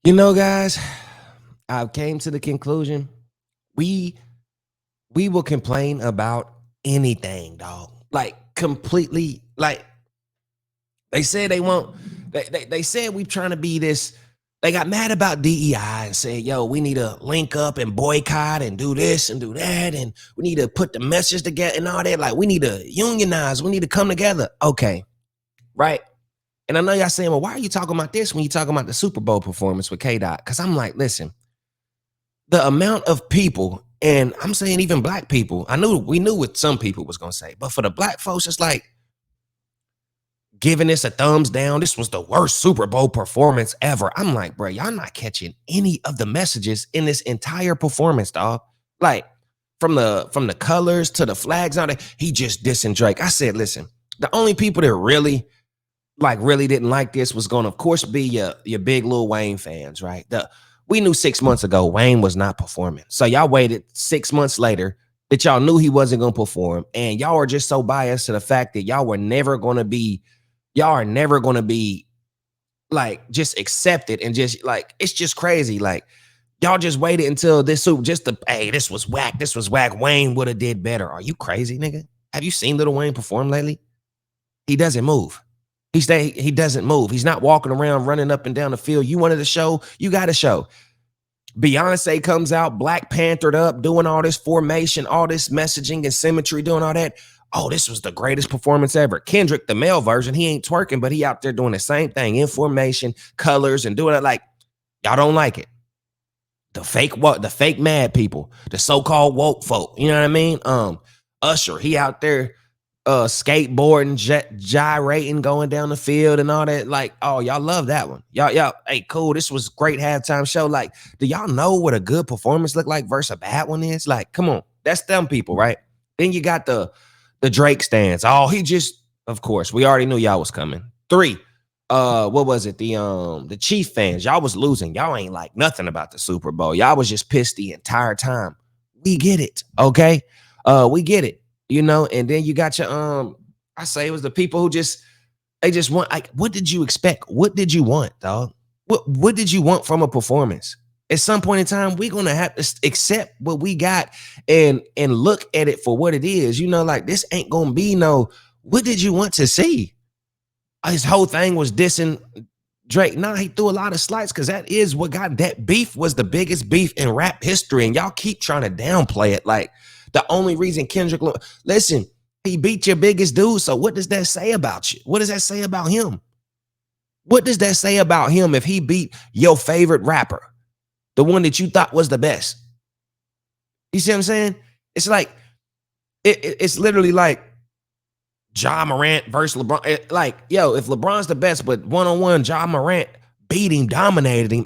Guys, I came to the conclusion we we will complain about anything, dog. Like completely. Like they said they won't. They said we trying to be this. They got mad about DEI and said, "Yo, we need to link up and boycott and do this and do that, and we need to put the message together and all that. Like we need to unionize. We need to come together." Okay, right? And I know y'all saying, "Well, why are you talking about this when you talking about the Super Bowl performance with K Dot?" Because I'm like, listen, the amount of people, and I'm saying even black people, we knew what some people was gonna say, but for the black folks, it's like giving this a thumbs down. This was the worst Super Bowl performance ever. I'm like, bro, y'all not catching any of the messages in this entire performance, dog. Like from the colors to the flags on it, he just dissing Drake. I said, listen, the only people that really didn't like this was going to, of course, be your big Lil Wayne fans, right? We knew 6 months ago Wayne was not performing. So y'all waited 6 months later that y'all knew he wasn't going to perform. And y'all are just so biased to the fact that y'all are never going to be like just accepted and just like, it's just crazy. Like y'all just waited until this super just to, hey, this was whack. This was whack. Wayne would have did better. Are you crazy, nigga? Have you seen Lil Wayne perform lately? He doesn't move. He doesn't move. He's not walking around running up and down the field. You wanted a show, you got a show. Beyonce comes out, Black Panthered up, doing all this formation, all this messaging and symmetry, doing all that. Oh, this was the greatest performance ever. Kendrick, the male version, he ain't twerking, but he out there doing the same thing, information, colors, and doing it like y'all don't like it. The fake mad people, the so-called woke folk. You know what I mean? Usher, he out there skateboarding, gyrating, going down the field and all that. Like, oh, y'all love that one. Y'all, hey, cool. This was great halftime show. Like, do y'all know what a good performance look like versus a bad one is? Like, come on, that's them people, right? Then you got the Drake stands. Oh, of course, we already knew y'all was coming. Three, what was it? The Chief fans. Y'all was losing. Y'all ain't like nothing about the Super Bowl. Y'all was just pissed the entire time. We get it, okay? We get it. And then you got your I say it was the people who they just want, like, what did you expect? What did you want, dog? What did you want from a performance? At some point in time, we're gonna have to accept what we got and look at it for what it is. Like this ain't gonna be no, what did you want to see? His whole thing was dissing Drake. Nah, he threw a lot of slights because that is what got that beef was the biggest beef in rap history. And y'all keep trying to downplay it. Like the only reason listen, he beat your biggest dude. So what does that say about you? What does that say about him? What does that say about him if he beat your favorite rapper, the one that you thought was the best? You see what I'm saying? It's like, it's literally like Ja Morant versus LeBron. Like, yo, if LeBron's the best, but one-on-one, Ja Morant beat him, dominated him,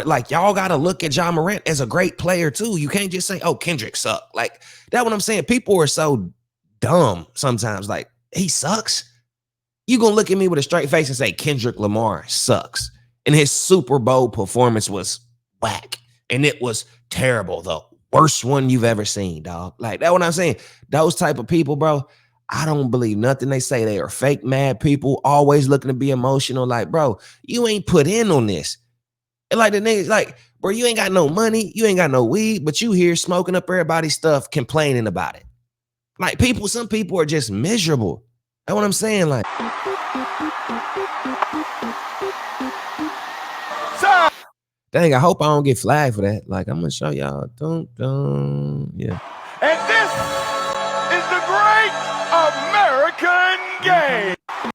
like, y'all got to look at Ja Morant as a great player too. You can't just say, oh, Kendrick sucked. Like, that's what I'm saying. People are so dumb sometimes. Like, he sucks. You gonna look at me with a straight face and say Kendrick Lamar sucks. And his Super Bowl performance was whack. And it was terrible, the worst one you've ever seen, dog. Like, that's what I'm saying. Those type of people, bro, I don't believe nothing they say. They are fake mad people, always looking to be emotional. Like, bro, you ain't put in on this. And like the niggas, like, bro, you ain't got no money, you ain't got no weed, but you here smoking up everybody's stuff, complaining about it. Like some people are just miserable. That's what I'm saying. Like, dang, I hope I don't get flagged for that. Like, I'm gonna show y'all. Yeah. And this is the great American game.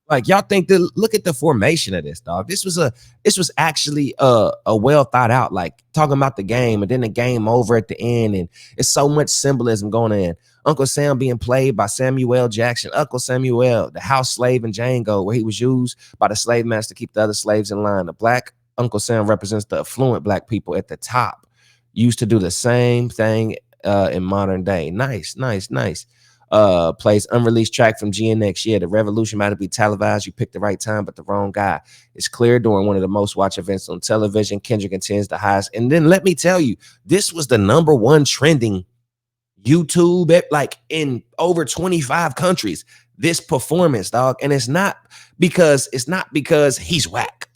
Like, y'all think look at the formation of this, dog. This was actually a well thought out, like talking about the game and then the game over at the end, and it's so much symbolism going in. Uncle Sam being played by Samuel Jackson, Uncle Samuel, the house slave in Django, where he was used by the slave master to keep the other slaves in line. The black Uncle Sam represents the affluent black people at the top, used to do the same thing in modern day. Nice. Plays unreleased track from GNX. Yeah, the revolution might be televised. You picked the right time, but the wrong guy. It's clear during one of the most watched events on television. Kendrick attends the highest. And then let me tell you, this was the #1 trending YouTube, like in over 25 countries. This performance, dog. And it's not because he's whack.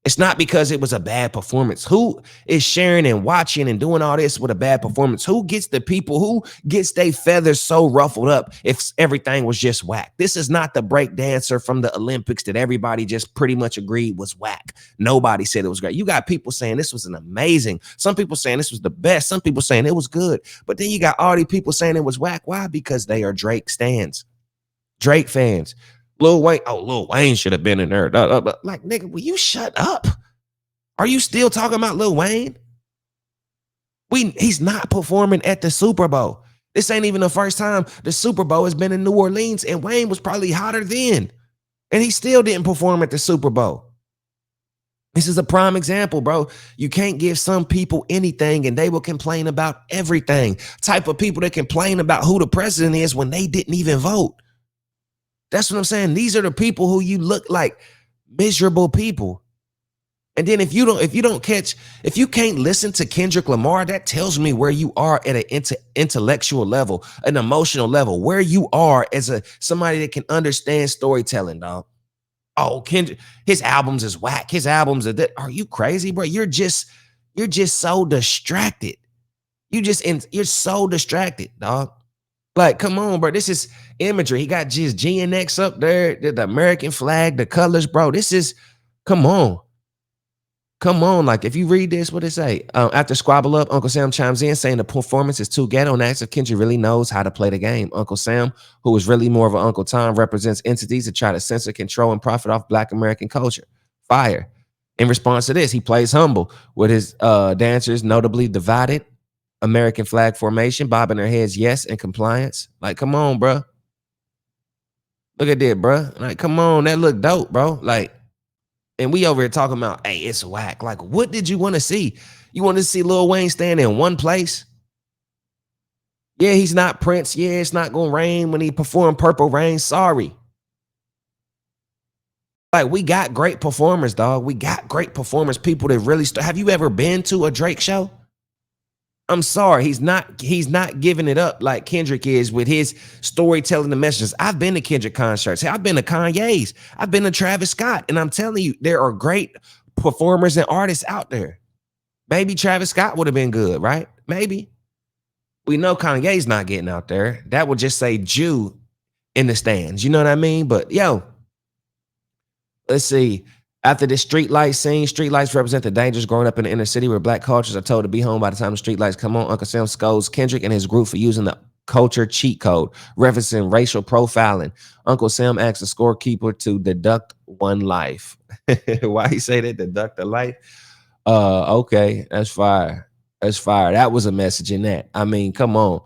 It's not because it was a bad performance. Who is sharing and watching and doing all this with a bad performance? Who gets the people? Who gets their feathers so ruffled up if everything was just whack? This is not the break dancer from the Olympics that everybody just pretty much agreed was whack. Nobody said it was great. You got people saying this was an amazing. Some people saying this was the best. Some people saying it was good. But then you got all these people saying it was whack. Why? Because they are Drake stans, Drake fans. Lil Wayne, Lil Wayne should have been in there. Like, nigga, will you shut up? Are you still talking about Lil Wayne? He's not performing at the Super Bowl. This ain't even the first time the Super Bowl has been in New Orleans, and Wayne was probably hotter then. And he still didn't perform at the Super Bowl. This is a prime example, bro. You can't give some people anything and they will complain about everything. Type of people that complain about who the president is when they didn't even vote. That's what I'm saying. These are the people who you look like miserable people. And then if you can't listen to Kendrick Lamar, that tells me where you are at an intellectual level, an emotional level, where you are as somebody that can understand storytelling, dog. Oh, Kendrick, his albums is whack. His albums are that. Are you crazy, bro? You're just so distracted. You're so distracted, dog. Like, come on, bro. This is imagery. He got his GNX up there, the American flag, the colors, bro. This is, come on. Come on. Like, if you read this, what it say? After Squabble Up, Uncle Sam chimes in saying the performance is too ghetto and asks if Kendrick really knows how to play the game. Uncle Sam, who is really more of an Uncle Tom, represents entities that try to censor, control, and profit off Black American culture. Fire. In response to this, he plays humble with his dancers notably divided. American flag formation, bobbing their heads, yes, and compliance. Like, come on, bro. Look at that, bro. Like, come on, that look dope, bro. Like, and we over here talking about, hey, it's whack. Like, what did you want to see? You want to see Lil Wayne stand in one place? Yeah, he's not Prince. Yeah, it's not gonna rain when he performed Purple Rain. Sorry. Like, we got great performers, dog. We got great performers. People that really have you ever been to a Drake show? I'm sorry, he's not giving it up like Kendrick is with his storytelling the messages. I've been to Kendrick concerts. I've been to Kanye's. I've been to Travis Scott. And I'm telling you, there are great performers and artists out there. Maybe Travis Scott would have been good, right? Maybe. We know Kanye's not getting out there. That would just say Jew in the stands. You know what I mean? But yo, let's see. After this streetlight scene, streetlights represent the dangers growing up in the inner city where Black cultures are told to be home by the time the streetlights come on. Uncle Sam scolds Kendrick and his group for using the culture cheat code, referencing racial profiling. Uncle Sam asks the scorekeeper to deduct one life. Why he say that? Deduct a life? Okay, that's fire. That's fire. That was a message in that. I mean, come on.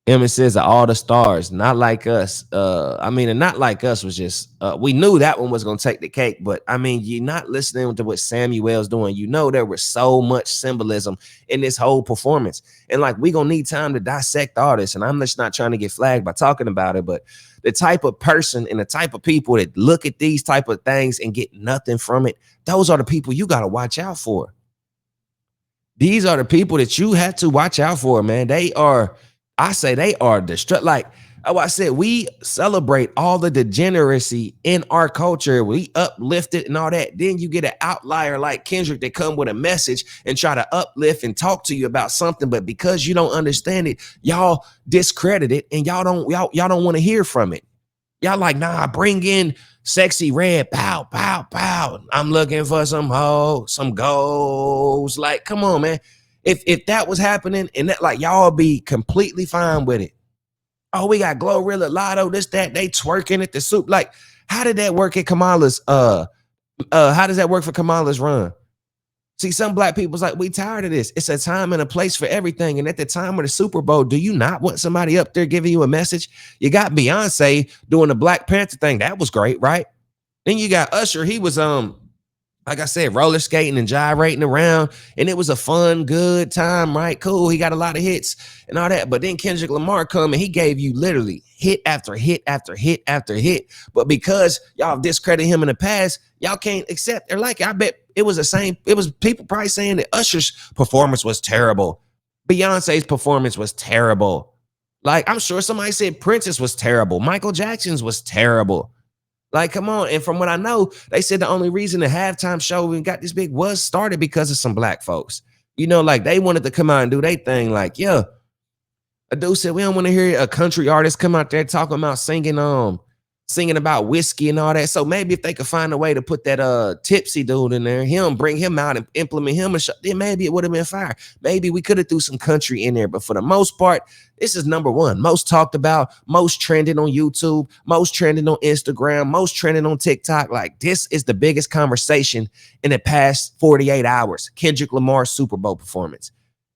Emmett says all the stars, not like us. And not like us was just we knew that one was gonna take the cake, but I mean, you're not listening to what Samuel's doing. You know, there was so much symbolism in this whole performance, and like we gonna need time to dissect all this. And I'm just not trying to get flagged by talking about it, but the type of person and the type of people that look at these type of things and get nothing from it, those are the people you gotta watch out for. These are the people that you have to watch out for, man. They are. I say they are like I said, we celebrate all the degeneracy in our culture. We uplift it and all that. Then you get an outlier like Kendrick that come with a message and try to uplift and talk to you about something. But because you don't understand it, y'all discredit it and y'all don't want to hear from it. Y'all like, nah, bring in Sexy Red. Pow, pow, pow. I'm looking for some hoes, some goals. Like, come on, man. If that was happening and that, like, y'all be completely fine with it. Oh, we got Glorilla, Lotto, this, that, they twerking at the soup. Like, how did that work at Kamala's? How does that work for Kamala's run? See, some Black people's like, we tired of this. It's a time and a place for everything. And at the time of the Super Bowl, do you not want somebody up there giving you a message? You got Beyonce doing the Black Panther thing. That was great, right? Then you got Usher. He was like I said, roller skating and gyrating around, and it was a fun, good time, right? Cool. He got a lot of hits and all that. But then Kendrick Lamar come and he gave you literally hit after hit after hit after hit. But because y'all discredited him in the past, y'all can't accept. They're like, I bet it was the same. It was people probably saying that Usher's performance was terrible. Beyonce's performance was terrible. Like, I'm sure somebody said Prince's was terrible. Michael Jackson's was terrible. Like, come on. And from what I know, they said the only reason the halftime show we got this big was started because of some black folks. You know, like they wanted to come out and do their thing. Like, yeah, a dude said we don't want to hear a country artist come out there talking about singing about whiskey and all that. So maybe if they could find a way to put that tipsy dude in there, bring him out and implement him, then maybe it would have been fire. Maybe we could have threw some country in there. But for the most part, this is number one. Most talked about, most trending on YouTube, most trending on Instagram, most trending on TikTok. Like, this is the biggest conversation in the past 48 hours. Kendrick Lamar's Super Bowl performance.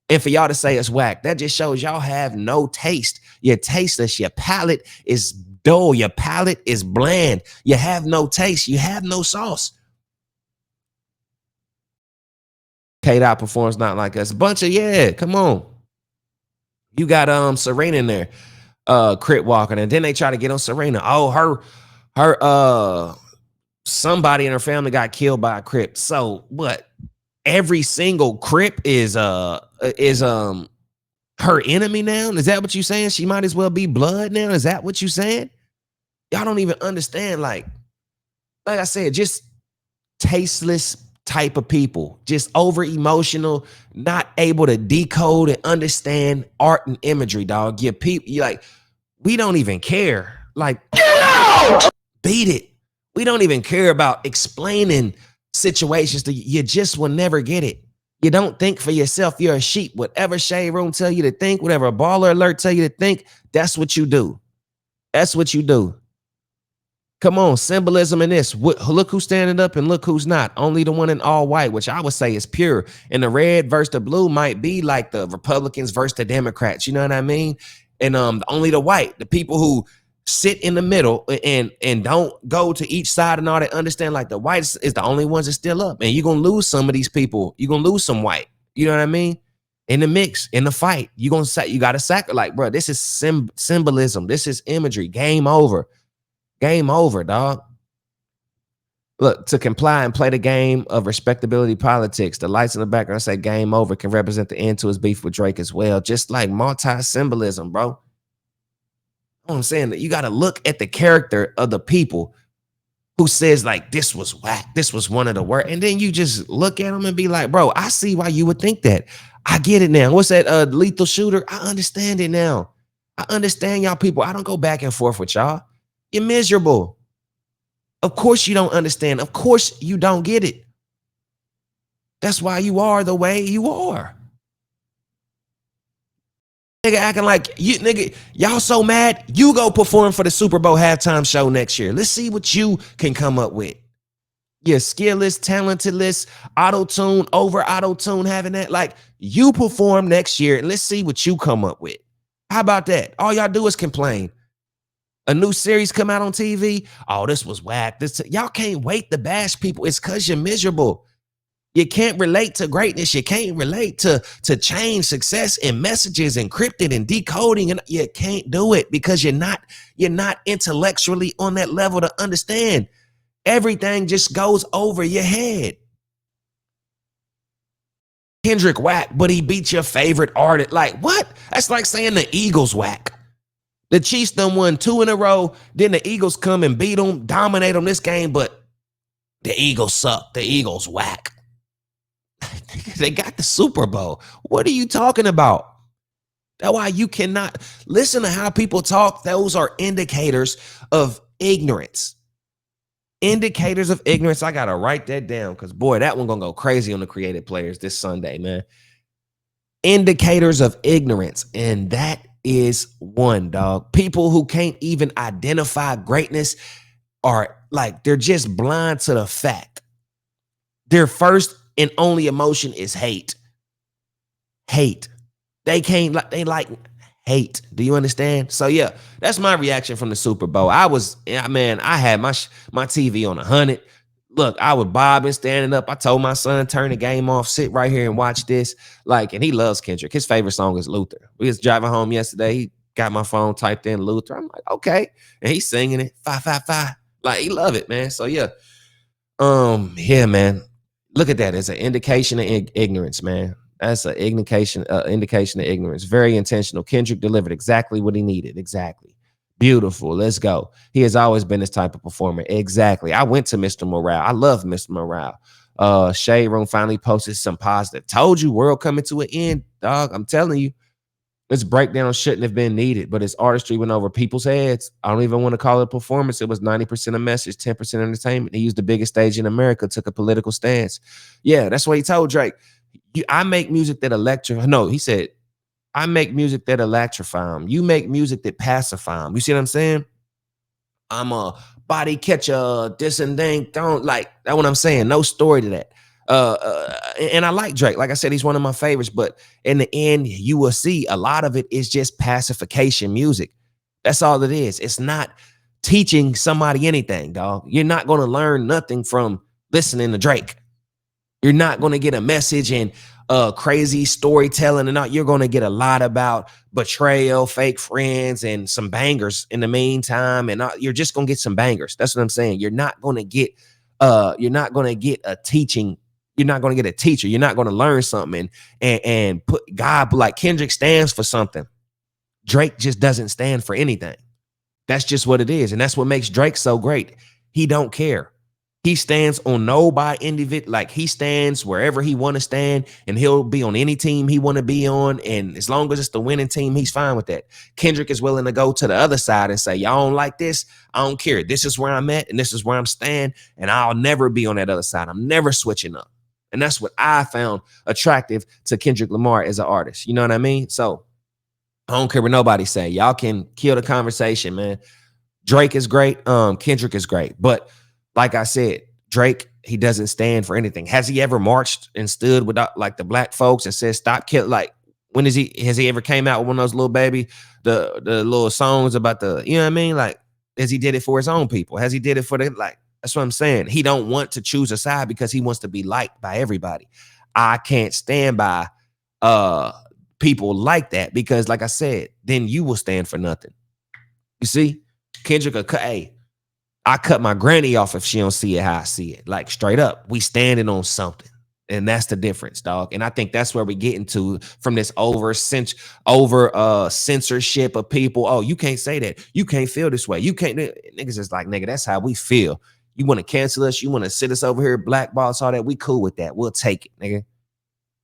And for y'all to say it's whack, that just shows y'all have no taste. You're tasteless. Your palate is dull. Your palate is bland. You have no taste. You have no sauce. K-Dot performs Not Like Us. A bunch of, yeah, come on. You got Serena in there, Crip walking, and then they try to get on Serena. Oh, her somebody in her family got killed by a Crip. So what? Every single Crip is her enemy now? Is that what you saying? She might as well be blood now? Is that what you saying? Y'all don't even understand. Like I said, just tasteless type of people, just over emotional, not able to decode and understand art and imagery, dog. You like, we don't even care. Like, get out! Beat it. We don't even care about explaining situations to you. You just will never get it. You don't think for yourself. You're a sheep. Whatever Shade Room tell you to think, whatever Baller Alert tell you to think, that's what you do. That's what you do. Come on, symbolism in this. Look who's standing up and look who's not. Only the one in all white, which I would say is pure. And the red versus the blue might be like the Republicans versus the Democrats. You know what I mean? And only the white, the people who sit in the middle and don't go to each side and all that, understand like the whites is the only ones that still up. And you're going to lose some of these people. You're going to lose some white. You know what I mean? In the mix, in the fight, you got to sacrifice. Like, bro, this is symbolism. This is imagery. Game over. Game over, dog. Look, to comply and play the game of respectability politics, the lights in the background say game over can represent the end to his beef with Drake as well. Just like multi-symbolism, bro. You know what I'm saying? That you got to look at the character of the people who says like, this was whack. This was one of the worst. And then you just look at them and be like, bro, I see why you would think that. I get it now. What's that lethal shooter? I understand it now. I understand y'all people. I don't go back and forth with y'all. You're miserable. Of course you don't understand. Of course you don't get it. That's why you are the way you are. Nigga acting like you, nigga, y'all so mad, you go perform for the Super Bowl halftime show next year. Let's see what you can come up with. You're skillless, talentless, auto-tune, over auto-tune, having that. Like, you perform next year and let's see what you come up with. How about that? All y'all do is complain. A new series come out on TV. Oh, this was whack. Y'all can't wait to bash people. It's because you're miserable. You can't relate to greatness. You can't relate to change, success, and messages encrypted and decoding. And you can't do it because you're not intellectually on that level to understand. Everything just goes over your head. Kendrick whack, but he beat your favorite artist. Like, what? That's like saying the Eagles whack. The Chiefs done won 2 in a row. Then the Eagles come and beat them, dominate them this game, but the Eagles suck. The Eagles whack. They got the Super Bowl. What are you talking about? That's why you cannot listen to how people talk. Those are indicators of ignorance. Indicators of ignorance. I got to write that down because, boy, that one going to go crazy on the creative players this Sunday, man. Indicators of ignorance. And that is one, dog. People who can't even identify greatness are like, they're just blind to the fact. Their first and only emotion is hate. Hate. They like hate. Do you understand? So yeah, that's my reaction from the Super Bowl. I had my TV on 100. Look, I was bobbing, standing up. I told my son, turn the game off, sit right here and watch this. Like, and he loves Kendrick. His favorite song is Luther. We was driving home yesterday. He got my phone, typed in Luther. I'm like, okay. And he's singing it. 555. Like, he love it, man. So yeah. Yeah, man. Look at that. It's an indication of ignorance, man. That's an indication of ignorance. Very intentional. Kendrick delivered exactly what he needed. Exactly. Beautiful. Let's go. He has always been this type of performer. Exactly. I went to Mr. Morale. I love Mr. Morale. Shade Room finally posted some positive. Told you, world coming to an end, dog. I'm telling you. This breakdown shouldn't have been needed, but his artistry went over people's heads. I don't even want to call it a performance. It was 90% a message, 10% entertainment. He used the biggest stage in America, took a political stance. Yeah, that's what he told Drake. I make music that electrify. No, he said, I make music that electrify him. You make music that pacify him. You see what I'm saying? I'm a body catcher, this and thing. Don't like that. What I'm saying. No story to that. And I like Drake. Like I said, he's one of my favorites. But in the end, you will see a lot of it is just pacification music. That's all it is. It's not teaching somebody anything, dog. You're not going to learn nothing from listening to Drake. You're not going to get a message and crazy storytelling and all. You're going to get a lot about betrayal, fake friends, and some bangers in the meantime. And you're just going to get some bangers. That's what I'm saying. You're not going to get a teaching. You're not going to get a teacher. You're not going to learn something and put God, like Kendrick stands for something. Drake just doesn't stand for anything. That's just what it is. And that's what makes Drake so great. He don't care. He stands on nobody individual. Like he stands wherever he want to stand, and he'll be on any team he want to be on. And as long as it's the winning team, he's fine with that. Kendrick is willing to go to the other side and say, y'all don't like this. I don't care. This is where I'm at, and this is where I'm staying, and I'll never be on that other side. I'm never switching up. And that's what I found attractive to Kendrick Lamar as an artist. You know what I mean? So I don't care what nobody say. Y'all can kill the conversation, man. Drake is great. Kendrick is great. But like I said, Drake, he doesn't stand for anything. Has he ever marched and stood with like the black folks and said, stop killing? Like, has he ever came out with one of those little baby, the little songs about the, you know what I mean? Like, has he did it for his own people? Has he did it for the, like, that's what I'm saying. He don't want to choose a side because he wants to be liked by everybody. I can't stand by people like that because, like I said, then you will stand for nothing. You see, Kendrick, hey, I cut my granny off if she don't see it how I see it. Like straight up, we standing on something. And that's the difference, dog. And I think that's where we get into from this over censorship of people. Oh, you can't say that. You can't feel this way. You can't. Niggas is like, nigga, that's how we feel. You want to cancel us? You want to sit us over here, blackball us, all that? We cool with that. We'll take it, nigga.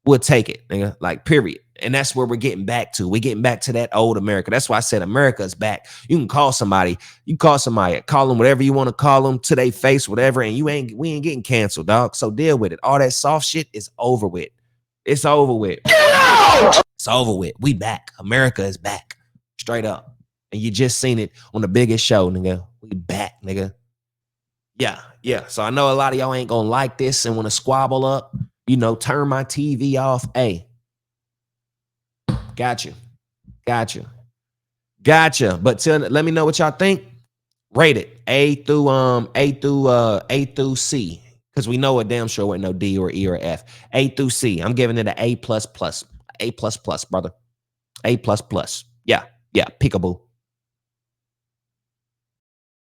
We'll take it, nigga. Like, period. And that's where we're getting back to. We're getting back to that old America. That's why I said America's back. You can call somebody. You call somebody. Call them whatever you want to call them to their face, whatever. And we ain't getting canceled, dog. So deal with it. All that soft shit is over with. It's over with. It's over with. We back. America is back. Straight up. And you just seen it on the biggest show, nigga. We back, nigga. Yeah. So I know a lot of y'all ain't gonna like this and want to squabble up. You know, turn my TV off. Hey, got you. But let me know what y'all think. Rate it A through C, because we know a damn sure with no D or E or F. A through C. I'm giving it an A++. A++, brother. A++. Yeah, peekaboo.